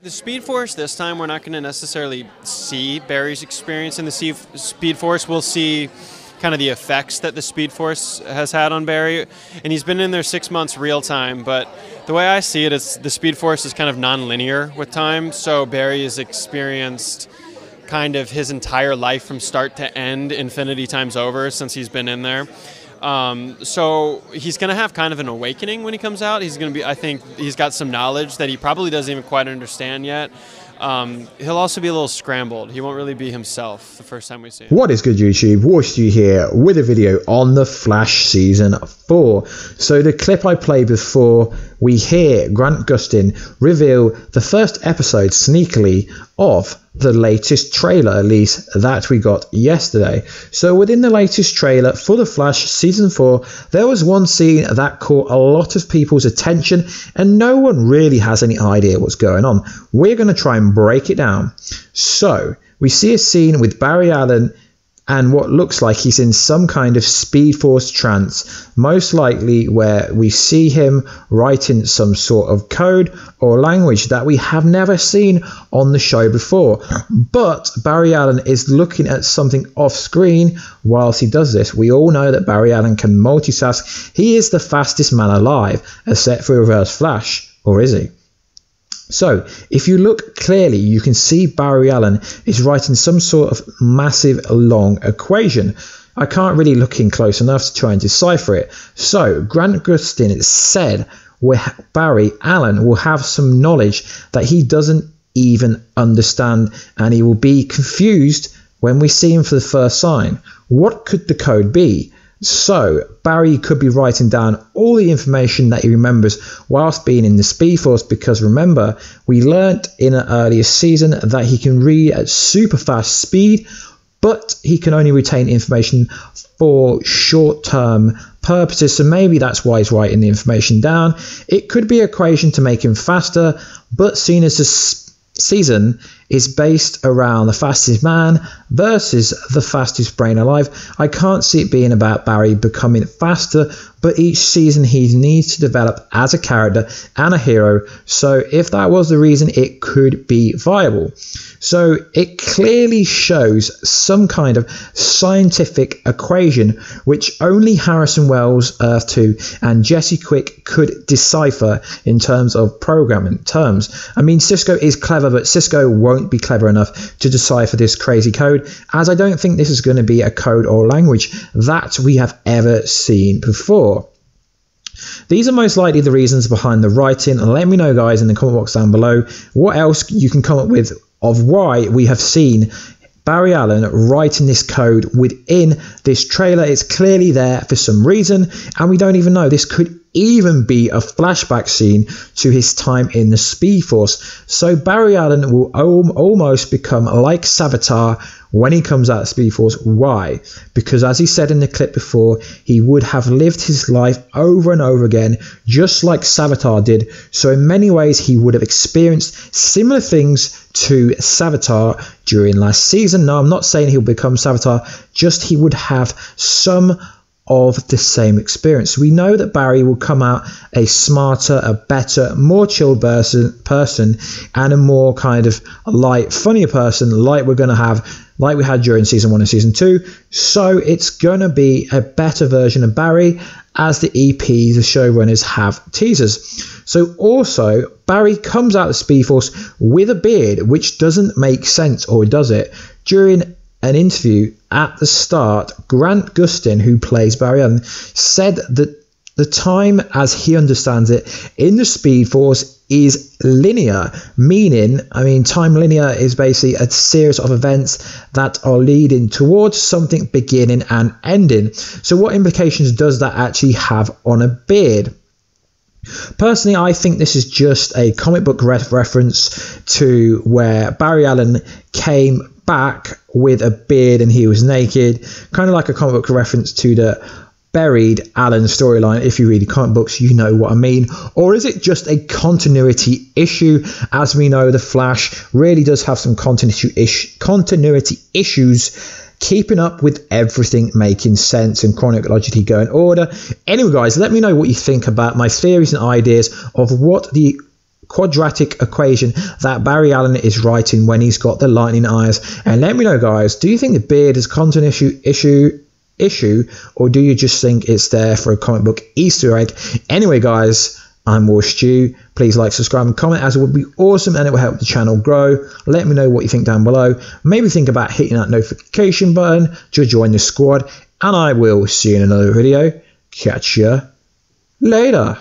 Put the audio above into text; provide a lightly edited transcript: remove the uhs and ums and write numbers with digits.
The Speed Force this time, we're not going to necessarily see Barry's experience in the Speed Force. We'll see kind of the effects that the Speed Force has had on Barry, and he's been in there 6 months real time, but the way I see it is the Speed Force is kind of non-linear with time, so Barry has experienced kind of his entire life from start to end, infinity times over, since he's been in there. So he's going to have kind of an awakening when he comes out. He's going to be, I think he's got some knowledge that he probably doesn't even quite understand yet. He'll also be a little scrambled. He won't really be himself the first time we see him. What is good, YouTube? Warstu here with a video on The Flash Season 4. So the clip I played before, we hear Grant Gustin reveal the first episode sneakily of the latest trailer, at least that we got yesterday. So within the latest trailer for The Flash Season 4, there was one scene that caught a lot of people's attention and no one really has any idea what's going on. We're going to try and break it down. So we see a scene with Barry Allen and what looks like he's in some kind of Speed Force trance, most likely where we see him writing some sort of code or language that we have never seen on the show before. But Barry Allen is looking at something off screen whilst he does this. We all know that Barry Allen can multitask. He is the fastest man alive, except for Reverse Flash, or is he? So, if you look clearly, you can see Barry Allen is writing some sort of massive long equation. I can't really look in close enough to try and decipher it. So, Grant Gustin said where Barry Allen will have some knowledge that he doesn't even understand, and he will be confused when we see him for the first time. What could the code be? So Barry could be writing down all the information that he remembers whilst being in the Speed Force, because remember, we learnt in an earlier season that he can read at super fast speed, but he can only retain information for short-term purposes, so maybe that's why he's writing the information down. It could be an equation to make him faster, but seeing as this season is based around the fastest man versus the fastest brain alive, I can't see it being about Barry becoming faster, but each season he needs to develop as a character and a hero. So if that was the reason, it could be viable. So it clearly shows some kind of scientific equation which only Harrison Wells, Earth 2 and Jesse Quick could decipher in terms of programming terms. I mean, Cisco is clever, but Cisco won't be clever enough to decipher this crazy code, as I don't think this is going to be a code or language that we have ever seen before. These are most likely the reasons behind the writing, and let me know, guys, in the comment box down below what else you can come up with of why we have seen Barry Allen writing this code within this trailer. It's clearly there for some reason, and we don't even know. This could even be a flashback scene to his time in the Speed Force. So Barry Allen will almost become like Savitar when he comes out of Speed Force. Why? Because as he said in the clip before, he would have lived his life over and over again, just like Savitar did. So in many ways, he would have experienced similar things to Savitar during last season. No, I'm not saying he'll become Savitar, just he would have some of the same experience. We know that Barry will come out a smarter, a better, more chilled person and a more kind of light, funnier person like we're going to have, like we had during season 1 and season 2. So it's going to be a better version of Barry, as the EP, the showrunners, have teasers. So also, Barry comes out of Speed Force with a beard, which doesn't make sense, or does it? During an interview at the start, Grant Gustin, who plays Barry Allen, said that the time, as he understands it, in the Speed Force is linear, meaning, I mean, time linear is basically a series of events that are leading towards something beginning and ending. So what implications does that actually have on a beard? Personally, I think this is just a comic book reference to where Barry Allen came back with a beard and he was naked, kind of like a comic book reference to the Buried Allen storyline. If you read the comic books, you know what I mean. Or is it just a continuity issue? As we know, the Flash really does have some continuity issues, keeping up with everything making sense and chronologically going order. Anyway, guys, let me know what you think about my theories and ideas of what the quadratic equation that Barry Allen is writing when he's got the lightning eyes. And let me know, guys, do you think the beard is a content issue, or do you just think it's there for a comic book Easter egg? Anyway, guys, I'm Warstu. Please like, subscribe, and comment, as it would be awesome, and it will help the channel grow. Let me know what you think down below. Maybe think about hitting that notification button to join the squad, and I will see you in another video. Catch ya later.